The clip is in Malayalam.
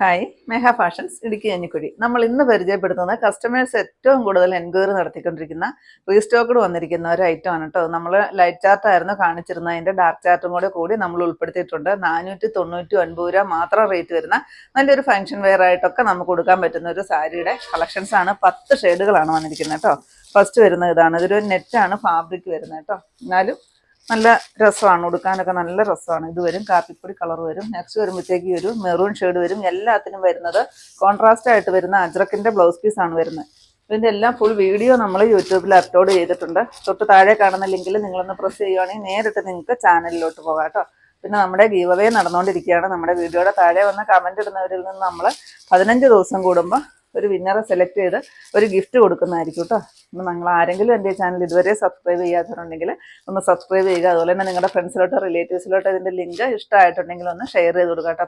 ഹായ് മേഘ ഫാഷൻസ് ഇടുക്കി കഞ്ഞിക്കുഴി. നമ്മൾ ഇന്ന് പരിചയപ്പെടുത്തുന്നത് കസ്റ്റമേഴ്സ് ഏറ്റവും കൂടുതൽ എൻക്വയറി നടത്തിക്കൊണ്ടിരിക്കുന്ന റീസ്റ്റോക്കഡ് വന്നിരിക്കുന്ന ഒരു ഐറ്റം ആണ് കേട്ടോ. നമ്മൾ ലൈറ്റ് ചാർട്ട് ആയിരുന്നു കാണിച്ചിരുന്നത്, അതിൻ്റെ ഡാർക്ക് ചാർട്ടും കൂടി നമ്മൾ ഉൾപ്പെടുത്തിയിട്ടുണ്ട്. 499 രൂപ മാത്രം റേറ്റ് വരുന്ന നല്ലൊരു ഫംഗ്ഷൻ വെയർ ആയിട്ടൊക്കെ നമുക്ക് കൊടുക്കാൻ പറ്റുന്ന ഒരു സാരിയുടെ കളക്ഷൻസ് ആണ്. 10 ഷെയ്ഡുകളാണ് വന്നിരിക്കുന്നത് കേട്ടോ. ഫസ്റ്റ് വരുന്നത് ഇതാണ്. ഇതൊരു നെറ്റാണ് ഫാബ്രിക് വരുന്നത് കേട്ടോ. എന്നാലും നല്ല രസമാണ്, ഉടുക്കാനൊക്കെ നല്ല രസമാണ്. ഇത് വരും കാപ്പിപ്പൊടി കളർ വരും. നെക്സ്റ്റ് വരുമ്പോഴത്തേക്ക് ഒരു മെറൂൺ ഷെയ്ഡ് വരും. എല്ലാത്തിനും വരുന്നത് കോൺട്രാസ്റ്റ് ആയിട്ട് വരുന്ന അജ്രക്കിൻ്റെ ബ്ലൗസ് പീസാണ് വരുന്നത്. ഇതിൻ്റെ എല്ലാം ഫുൾ വീഡിയോ നമ്മൾ യൂട്യൂബിൽ അപ്ലോഡ് ചെയ്തിട്ടുണ്ട്. തൊട്ട് താഴെ കാണുന്ന ലിങ്കിൽ നിങ്ങളൊന്ന് പ്രസ് ചെയ്യുവാണെങ്കിൽ നേരിട്ട് നിങ്ങൾക്ക് ചാനലിലോട്ട് പോകാം കേട്ടോ. പിന്നെ നമ്മുടെ ഗീവ് അവേ നടന്നുകൊണ്ടിരിക്കുകയാണ്. നമ്മുടെ വീഡിയോയുടെ താഴെ വന്ന് കമൻറ്റ് ഇടുന്നവരിൽ നിന്ന് നമ്മൾ 15 ദിവസം കൂടുമ്പോൾ ഒരു വിന്നറെ സെലക്ട് ചെയ്ത് ഒരു ഗിഫ്റ്റ് കൊടുക്കുന്നതായിരിക്കും കേട്ടോ. നിങ്ങൾ ആരെങ്കിലും എൻ്റെ ചാനൽ ഇതുവരെ സബ്സ്ക്രൈബ് ചെയ്യാത്തവരുണ്ടെങ്കിൽ ഒന്ന് സബ്സ്ക്രൈബ് ചെയ്യുക. അതുപോലെ തന്നെ നിങ്ങളുടെ ഫ്രണ്ട്സിലോട്ടോ റിലേറ്റീവ്സിലോട്ടോ ഇതിൻ്റെ ലിങ്ക് ഇഷ്ടമായിട്ടുണ്ടെങ്കിൽ ഒന്ന് ഷെയർ ചെയ്ത് കൊടുക്കുക കേട്ടോ.